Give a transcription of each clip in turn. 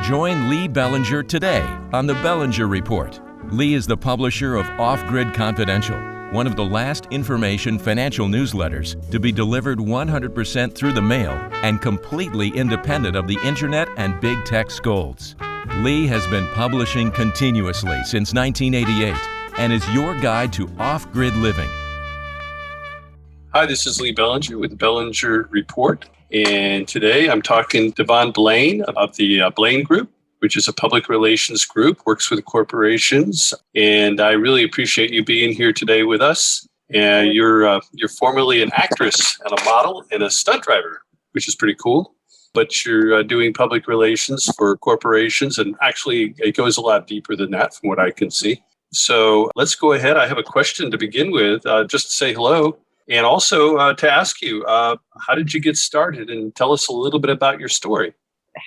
Join Lee Bellinger today on the Bellinger Report. Lee is the publisher of Off Grid Confidential, one of the last information financial newsletters to be delivered 100% through the mail and completely independent of the internet and big tech scolds. Lee has been publishing continuously since 1988 and is your guide to off-grid living. Hi, this is Lee Bellinger with the Bellinger Report. And today I'm talking to Devon Blaine of the Blaine Group, which is a public relations group, works with corporations. And I really appreciate you being here today with us. And you're formerly an actress and a model and a stunt driver, which is pretty cool. But you're doing public relations for corporations. And actually, it goes a lot deeper than that from what I can see. So let's go ahead. I have a question to begin with, just to say hello. And also to ask you, how did you get started? And tell us a little bit about your story.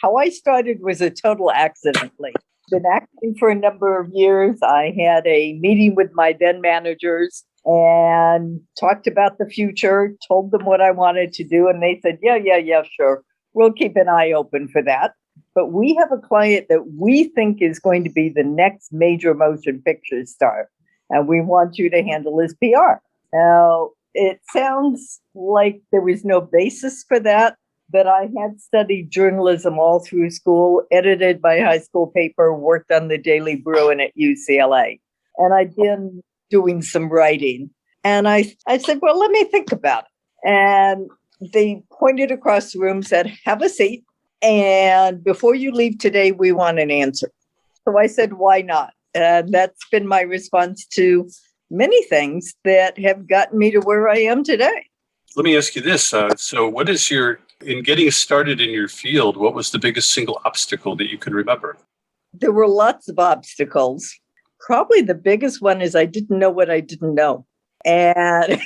How I started was a total accidentally. Been acting for a number of years. I had a meeting with my then managers and talked about the future, told them what I wanted to do. And they said, yeah, sure. We'll keep an eye open for that. But we have a client that we think is going to be the next major motion picture star. And we want you to handle his PR. Now, it sounds like there was no basis for that, but I had studied journalism all through school, edited my high school paper, worked on the Daily Bruin at UCLA. And I'd been doing some writing. And I said, well, let me think about it. And they pointed across the room, said, have a seat. And before you leave today, we want an answer. So I said, why not? And that's been my response to many things that have gotten me to where I am today. Let me ask you this. So what is in getting started in your field, what was the biggest single obstacle that you can remember? There were lots of obstacles. Probably the biggest one is I didn't know what I didn't know. And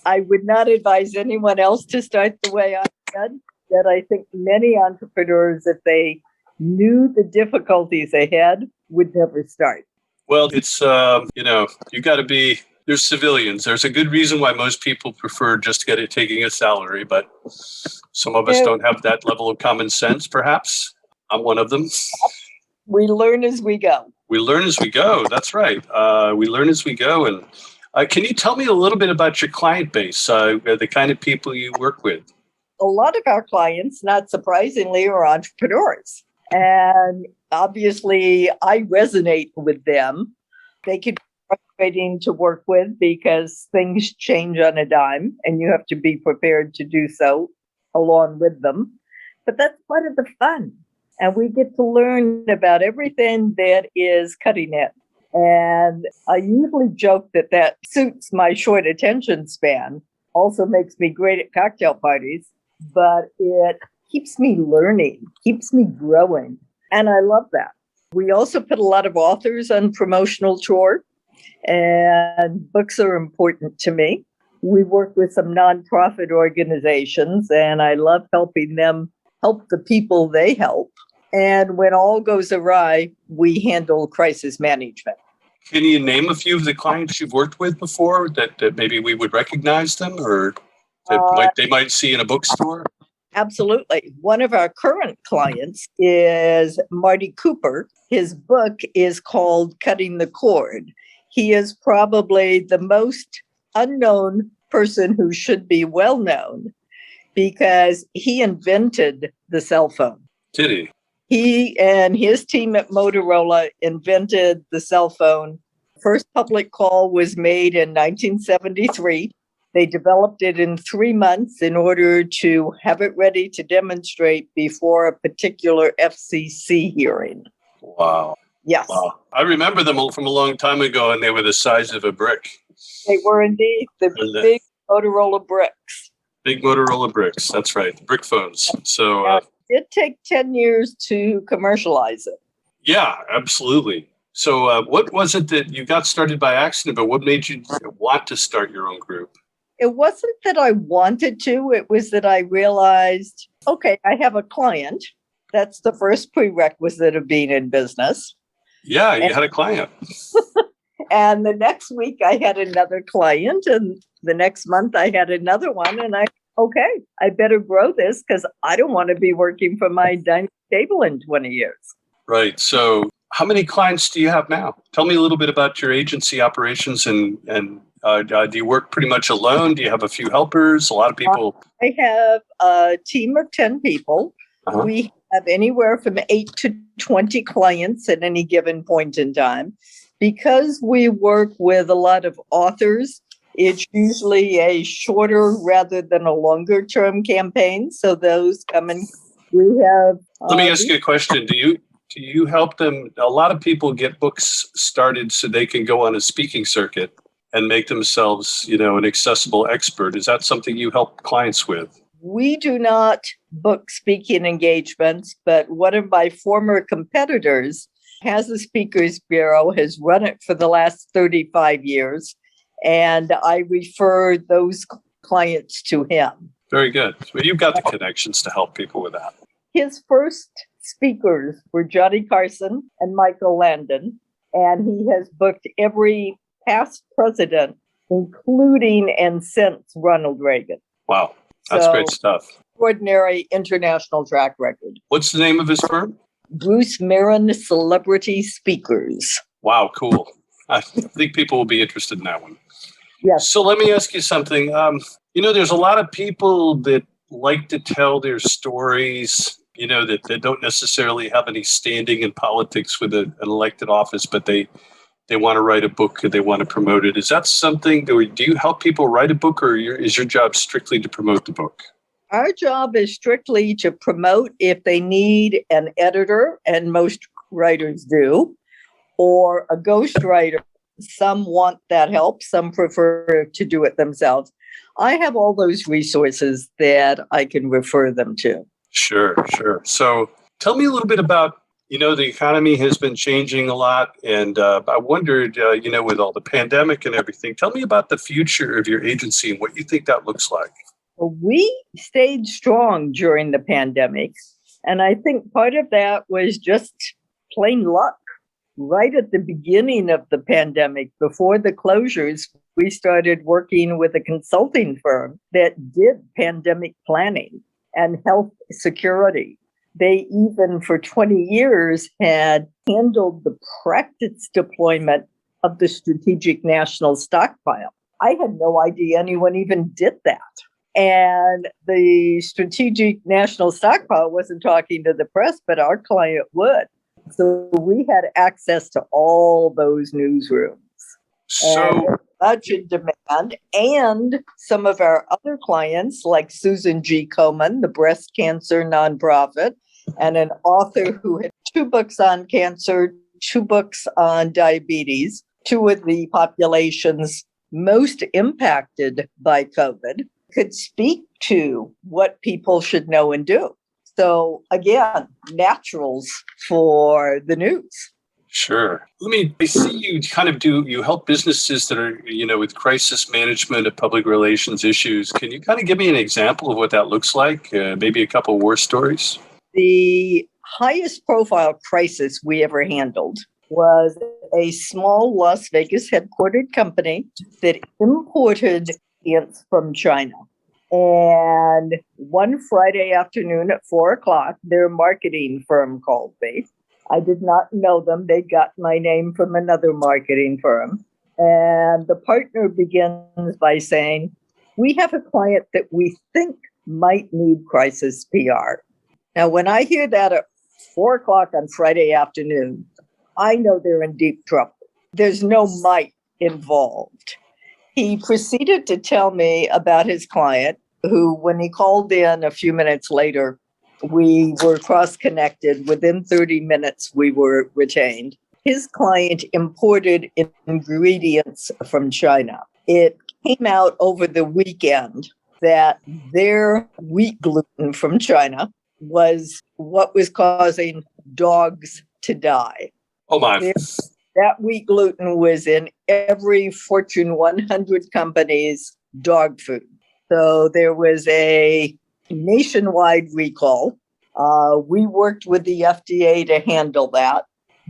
I would not advise anyone else to start the way I did. That I think many entrepreneurs, if they knew the difficulties ahead, would never start. Well, it's, you got to be, there's civilians. There's a good reason why most people prefer just taking a salary, but some of us don't have that level of common sense, perhaps. I'm one of them. We learn as we go. We learn as we go. That's right. We learn as we go. And can you tell me a little bit about your client base, the kind of people you work with? A lot of our clients, not surprisingly, are entrepreneurs. And obviously, I resonate with them. They could be frustrating to work with because things change on a dime, and you have to be prepared to do so along with them. But that's part of the fun. And we get to learn about everything that is cutting edge. And I usually joke that suits my short attention span, also makes me great at cocktail parties, but it keeps me learning, keeps me growing. And I love that. We also put a lot of authors on promotional tour, and books are important to me. We work with some nonprofit organizations, and I love helping them help the people they help. And when all goes awry, we handle crisis management. Can you name a few of the clients you've worked with before that maybe we would recognize them or that they might see in a bookstore? Absolutely. One of our current clients is Marty Cooper. His book is called Cutting the Cord. He is probably the most unknown person who should be well known because he invented the cell phone. Did he? He and his team at Motorola invented the cell phone. First public call was made in 1973. They developed it in 3 months in order to have it ready to demonstrate before a particular FCC hearing. Wow. Yes. Wow. I remember them from a long time ago, and they were the size of a brick. They were indeed the big Motorola bricks. Big Motorola bricks. That's right. The brick phones. So it took 10 years to commercialize it. Yeah, absolutely. So what was it that you got started by accident, but what made you want to start your own group? It wasn't that I wanted to. It was that I realized, okay, I have a client. That's the first prerequisite of being in business. Yeah, you had a client. And the next week I had another client, and the next month I had another one, and I okay, I better grow this because I don't want to be working from my dining table in 20 years. Right. So how many clients do you have now? Tell me a little bit about your agency operations and do you work pretty much alone? Do you have a few helpers? A lot of people. I have a team of 10 people. Uh-huh. We have anywhere from 8 to 20 clients at any given point in time. Because we work with a lot of authors, it's usually a shorter rather than a longer term campaign. So those come in. We have. Let me ask you a question. Do you help them? A lot of people get books started so they can go on a speaking circuit and make themselves, an accessible expert. Is that something you help clients with? We do not book speaking engagements, but one of my former competitors has a speakers bureau, has run it for the last 35 years, and I refer those clients to him. Very good. Well, you've got the connections to help people with that. His first speakers were Johnny Carson and Michael Landon, and he has booked every past president, including and since Ronald Reagan. Wow, that's great stuff. Extraordinary international track record. What's the name of his firm? Bruce Marin Celebrity Speakers. Wow, cool. I think people will be interested in that one. Yes. So let me ask you something. There's a lot of people that like to tell their stories, that they don't necessarily have any standing in politics with an elected office, but they want to write a book and they want to promote it. Is that something, do you help people write a book, or is your job strictly to promote the book? Our job is strictly to promote if they need an editor, and most writers do, or a ghostwriter. Some want that help. Some prefer to do it themselves. I have all those resources that I can refer them to. Sure. So tell me a little bit about, the economy has been changing a lot. And I wondered, with all the pandemic and everything, tell me about the future of your agency and what you think that looks like. We stayed strong during the pandemic, and I think part of that was just plain luck. Right at the beginning of the pandemic, before the closures, we started working with a consulting firm that did pandemic planning and health security. They even for 20 years had handled the practice deployment of the Strategic National Stockpile. I had no idea anyone even did that. And the Strategic National Stockpile wasn't talking to the press, but our client would. So we had access to all those newsrooms. So much in demand. And some of our other clients, like Susan G. Komen, the breast cancer nonprofit, and an author who had 2 books on cancer, 2 books on diabetes, 2 of the populations most impacted by COVID, could speak to what people should know and do. So again, naturals for the news. Sure. I see you kind of you help businesses that are, with crisis management of public relations issues. Can you kind of give me an example of what that looks like? Maybe a couple of war stories? The highest profile crisis we ever handled was a small Las Vegas headquartered company that imported ants from China. And one Friday afternoon at 4:00, their marketing firm called me. I did not know them. They got my name from another marketing firm. And the partner begins by saying, we have a client that we think might need crisis PR. Now, when I hear that at 4:00 on Friday afternoon, I know they're in deep trouble. There's no might involved. He proceeded to tell me about his client, who, when he called in a few minutes later, we were cross-connected. Within 30 minutes, we were retained. His client imported ingredients from China. It came out over the weekend that their wheat gluten from China was what was causing dogs to die. Oh, my. That wheat gluten was in every Fortune 100 company's dog food. So there was a nationwide recall. We worked with the FDA to handle that.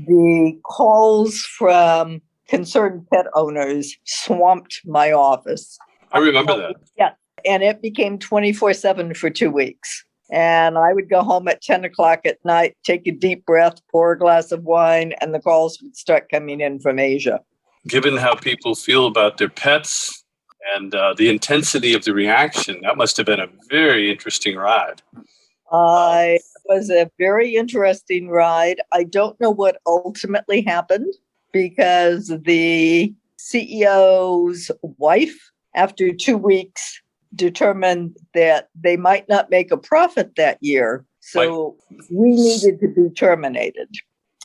The calls from concerned pet owners swamped my office. I remember that. Yeah. And it became 24/7 for 2 weeks. And I would go home at 10 o'clock at night, take a deep breath, pour a glass of wine, and the calls would start coming in from Asia. Given how people feel about their pets and the intensity of the reaction, that must have been a very interesting ride. It was a very interesting ride. I don't know what ultimately happened because the CEO's wife, after 2 weeks, determined that they might not make a profit that year. So we needed to be terminated.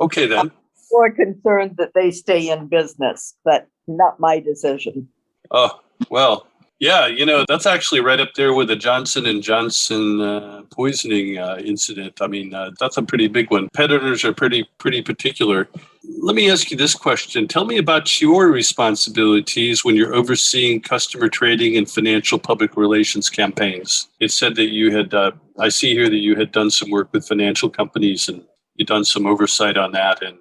Okay, then. I'm more concerned that they stay in business, but not my decision. Oh, well, yeah, that's actually right up there with the Johnson & Johnson poisoning incident. I mean, that's a pretty big one. Pet owners are pretty particular. Let me ask you this question. Tell me about your responsibilities when you're overseeing customer trading and financial public relations campaigns. It said that you had, I see here that you had done some work with financial companies and you've done some oversight on that. And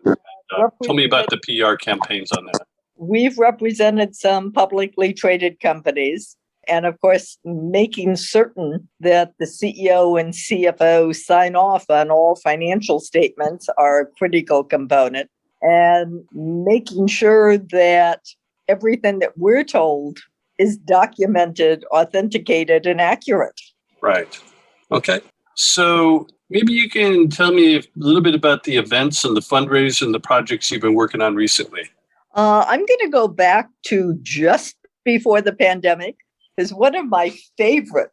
tell me about the PR campaigns on that. We've represented some publicly traded companies. And of course, making certain that the CEO and CFO sign off on all financial statements are a critical component. And making sure that everything that we're told is documented, authenticated, and accurate. Right. Okay. So maybe you can tell me a little bit about the events and the fundraisers and the projects you've been working on recently. I'm going to go back to just before the pandemic, because one of my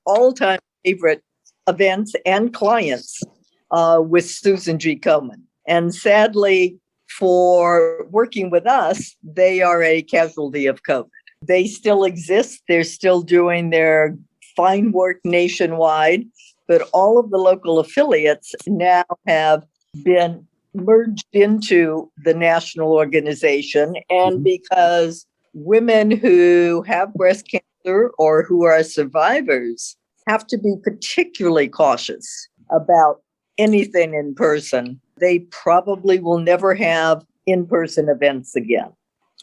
all-time favorite events and clients was Susan G. Komen. And sadly, for working with us, they are a casualty of COVID. They still exist. They're still doing their fine work nationwide, but all of the local affiliates now have been merged into the national organization. And because women who have breast cancer or who are survivors have to be particularly cautious about anything in person, they probably will never have in-person events again.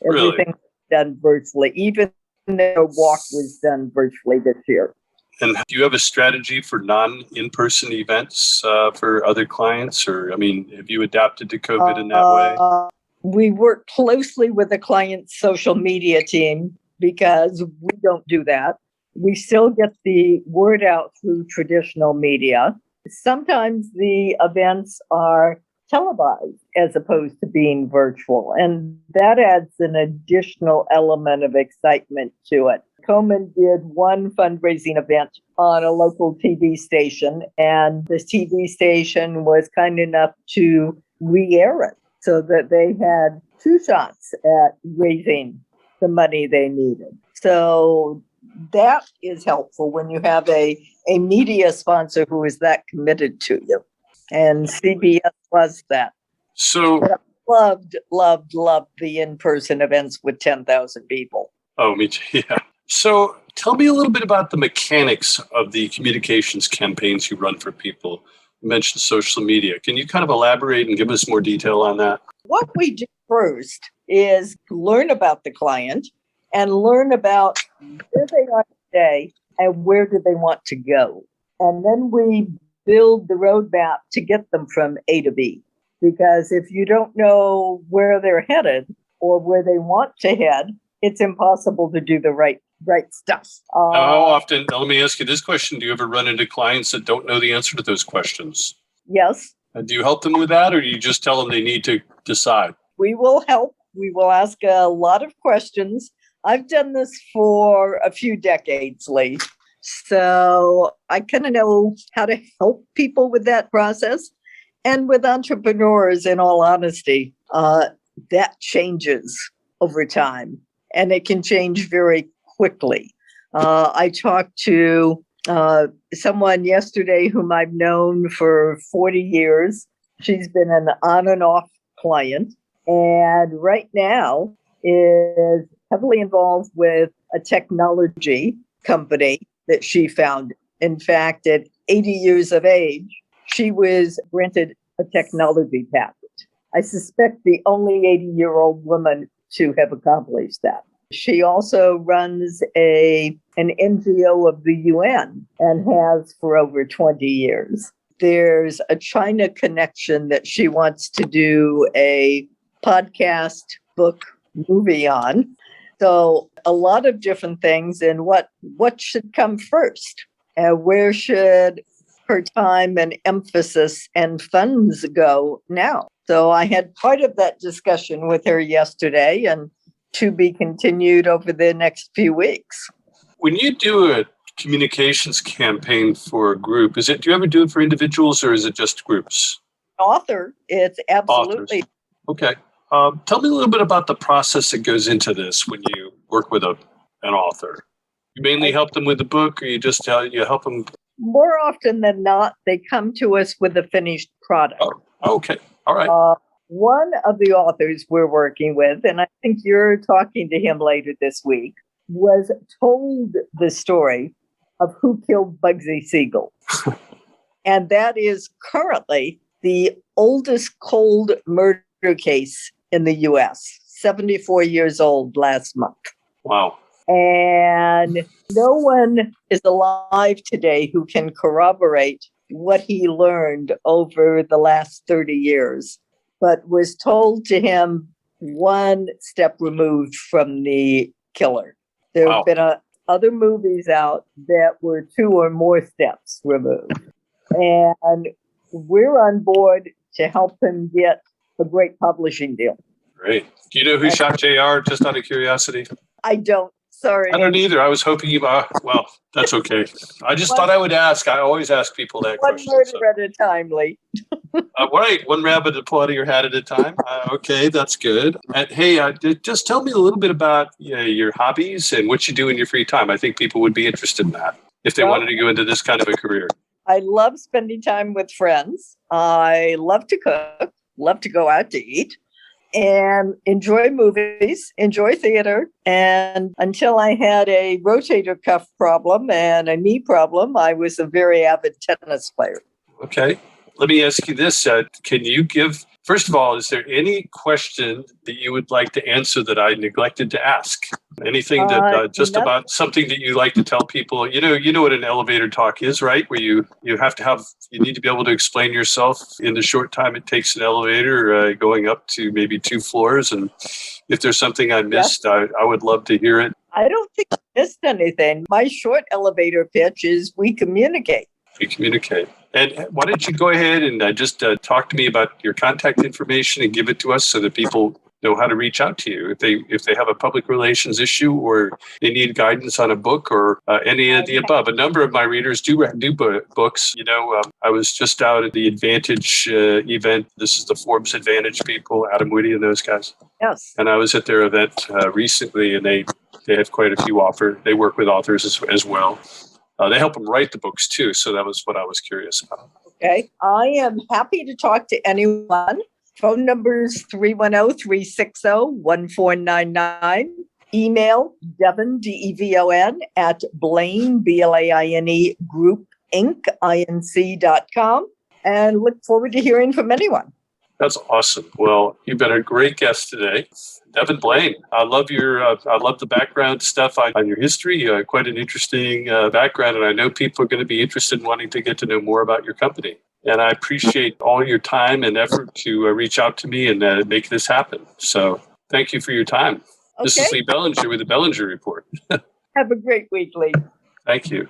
Really? Everything's done virtually, even their walk was done virtually this year. And do you have a strategy for non-in-person events for other clients? Or, I mean, have you adapted to COVID in that way? We work closely with the client's social media team because we don't do that. We still get the word out through traditional media. Sometimes the events are televised as opposed to being virtual, and that adds an additional element of excitement to it. Komen did one fundraising event on a local TV station, and the TV station was kind enough to re-air it so that they had 2 shots at raising the money they needed. So that is helpful when you have a media sponsor who is that committed to you. And CBS was that. So Loved the in-person events with 10,000 people. Oh, me too. Yeah. So tell me a little bit about the mechanics of the communications campaigns you run for people. You mentioned social media. Can you kind of elaborate and give us more detail on that? What we do first is learn about the client and learn about where they are today and where do they want to go. And then we build the roadmap to get them from A to B. Because if you don't know where they're headed or where they want to head, it's impossible to do the right stuff. How often, let me ask you this question. Do you ever run into clients that don't know the answer to those questions? Yes. Do you help them with that, or do you just tell them they need to decide? We will help. We will ask a lot of questions. I've done this for a few decades, Lee. So I kind of know how to help people with that process. And with entrepreneurs, in all honesty, that changes over time. And it can change very quickly. I talked to someone yesterday whom I've known for 40 years. She's been an on and off client, and right now is heavily involved with a technology company that she founded. In fact, at 80 years of age, she was granted a technology patent. I suspect the only 80-year-old woman to have accomplished that. She also runs an NGO of the UN and has for over 20 years. There's a China connection that she wants to do a podcast, book, movie on. So a lot of different things. And what should come first? Where should her time and emphasis and funds go now? So I had part of that discussion with her yesterday, and to be continued over the next few weeks. When you do a communications campaign for a group, do you ever do it for individuals or is it just groups? Author, it's absolutely. Authors. Okay. Tell me a little bit about the process that goes into this when you work with an author. You mainly help them with the book, or you help them? More often than not, they come to us with a finished product. Oh, okay. All right. One of the authors we're working with, and I think you're talking to him later this week, was told the story of who killed Bugsy Siegel. And that is currently the oldest cold murder case in the U.S., 74 years old last month. Wow. And no one is alive today who can corroborate what he learned over the last 30 years, but was told to him one step removed from the killer. There have been other movies out that were 2 or more steps removed. And we're on board to help him get a great publishing deal. Great. Do you know who shot JR, just out of curiosity? I don't. Sorry. I don't either. I was hoping you, well, that's okay. I just thought I would ask. I always ask people that question. One murder at a time, Lee. Right. One rabbit to pull out of your hat at a time. Okay, that's good. And hey, just tell me a little bit about your hobbies and what you do in your free time. I think people would be interested in that if they wanted to go into this kind of a career. I love spending time with friends. I love to cook, love to go out to eat, and enjoy movies, enjoy theater. And until I had a rotator cuff problem and a knee problem, I was a very avid tennis player. Okay. Let me ask you this. Can you give, first of all, is there any question that you would like to answer that I neglected to ask? Anything that about something that you like to tell people? You know what an elevator talk is, right? Where you need to be able to explain yourself in the short time it takes an elevator going up to maybe 2 floors. And if there's something I missed, I would love to hear it. I don't think I missed anything. My short elevator pitch is we communicate. We communicate. And why don't you go ahead and just talk to me about your contact information and give it to us so that people know how to reach out to you if they have a public relations issue or they need guidance on a book or any of the above. A number of my readers do books. I was just out at the Advantage event. This is the Forbes Advantage people, Adam Whitty and those guys. Yes. And I was at their event recently, and they have quite a few authors. They work with authors as well. They help them write the books too. So that was what I was curious about. Okay. I am happy to talk to anyone. Phone numbers 310-360-1499. Email Devon, Devon, at Blaine, Blaine, Group, Inc., Inc.com. And look forward to hearing from anyone. That's awesome. Well, you've been a great guest today. Devon Blaine, I love the background stuff on your history. Quite an interesting background, and I know people are going to be interested in wanting to get to know more about your company. And I appreciate all your time and effort to reach out to me and make this happen. So thank you for your time. Okay. This is Lee Bellinger with the Bellinger Report. Have a great week, Lee. Thank you.